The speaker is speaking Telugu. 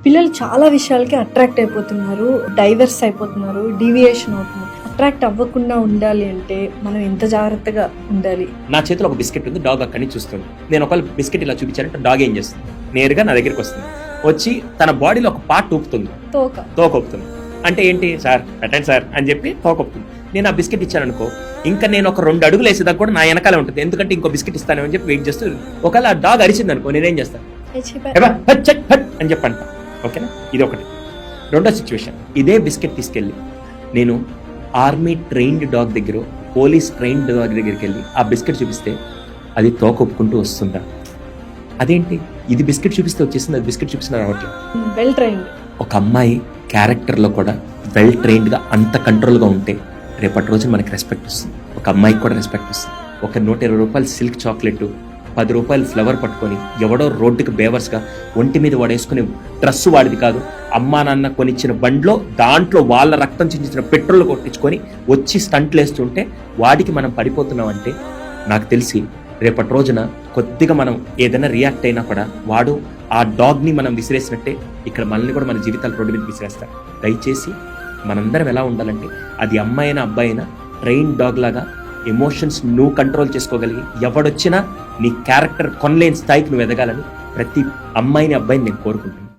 పిల్లలు చాలా విషయాలకి అట్రాక్ట్ అయిపోతున్నారు, డైవర్స్ అయిపోతున్నారు, డీవియేషన్ అవుతున్నారు. అట్రాక్ట్ అవ్వకుండా ఉండాలి అంటే మనం ఎంత జాగ్రత్తగా ఉండాలి? నా చేతిలో ఒక బిస్కెట్ ఉంది, డాగ్ అక్కడి నుంచి చూస్తుంది. నేను ఒకవేళ బిస్కెట్ ఇలా చూపించానంటే డాగ్ ఏం చేస్తుంది, నేరుగా నా దగ్గరికి వస్తుంది, వచ్చి తన బాడీలో ఒక పార్ట్ ఊపుతుంది, తోక ఊపుతుంది. అంటే ఏంటి సార్, పెట్టండి సార్ అని చెప్పి తోక ఊపుతుంది. నేను ఆ బిస్కెట్ ఇచ్చాను అనుకో, ఇంకా నేను ఒక 2 అడుగులు వేసేదాకా కూడా నా వెనకాలే ఉంటుంది, ఎందుకంటే ఇంకో బిస్కెట్ ఇస్తాను అని చెప్పి వెయిట్ చేస్తూ. ఒకవేళ ఆ డాగ్ అరిచింది అనుకో, నేనేం చేస్తాను అని చెప్పంట. ఓకేనా, ఇది ఒకటి. రెండో సిచ్యువేషన్, ఇదే బిస్కెట్ తీసుకెళ్ళి నేను ఆర్మీ ట్రైన్డ్ డాగ్ దగ్గర, పోలీస్ ట్రైన్డ్ డాగ్ దగ్గరికి వెళ్ళి ఆ బిస్కెట్ చూపిస్తే అది తోక ఒప్పుకుంటూ వస్తుందా? అదేంటి, ఇది బిస్కెట్ చూపిస్తే వచ్చేసింది, అది బిస్కెట్ చూపిస్తున్నా రావట్లేదు. వెల్ ట్రైన్డ్ ఒక అమ్మాయి క్యారెక్టర్లో కూడా వెల్ ట్రైన్డ్గా అంత కంట్రోల్గా ఉంటే రేపటి రోజు మనకి రెస్పెక్ట్ వస్తుంది, ఒక అమ్మాయికి కూడా రెస్పెక్ట్ వస్తుంది. ఒక 120 రూపాయలు సిల్క్ చాక్లెట్, 10 రూపాయలు ఫ్లవర్ పట్టుకొని ఎవడో రోడ్డుకి బేవర్స్గా ఒంటి మీద వాడేసుకునే డ్రెస్ వాడిది కాదు, అమ్మా నాన్న కొనిచ్చిన బండ్లో దాంట్లో వాళ్ళ రక్తం చించిన పెట్రోల్ కొట్టించుకొని వచ్చి స్టంట్లు వేస్తుంటే వాడికి మనం పడిపోతున్నాం అంటే నాకు తెలిసి రేపటి రోజున కొద్దిగా మనం ఏదైనా రియాక్ట్ అయినా కూడా వాడు ఆ డాగ్ని మనం విసిరేసినట్టే ఇక్కడ మనల్ని కూడా మన జీవితాలు రోడ్డు మీద విసిరేస్తారు. దయచేసి మనందరం ఎలా ఉండాలంటే, అది అమ్మాయి అయినా అబ్బాయి అయినా ట్రైన్ డాగ్ లాగా ఎమోషన్స్ నువ్వు కంట్రోల్ చేసుకోగలిగి ఎవడొచ్చినా నీ క్యారెక్టర్ కొనలేని స్థాయికి నువ్వు ఎదగాలని ప్రతి అమ్మాయిని అబ్బాయిని నేను కోరుకుంటున్నాను.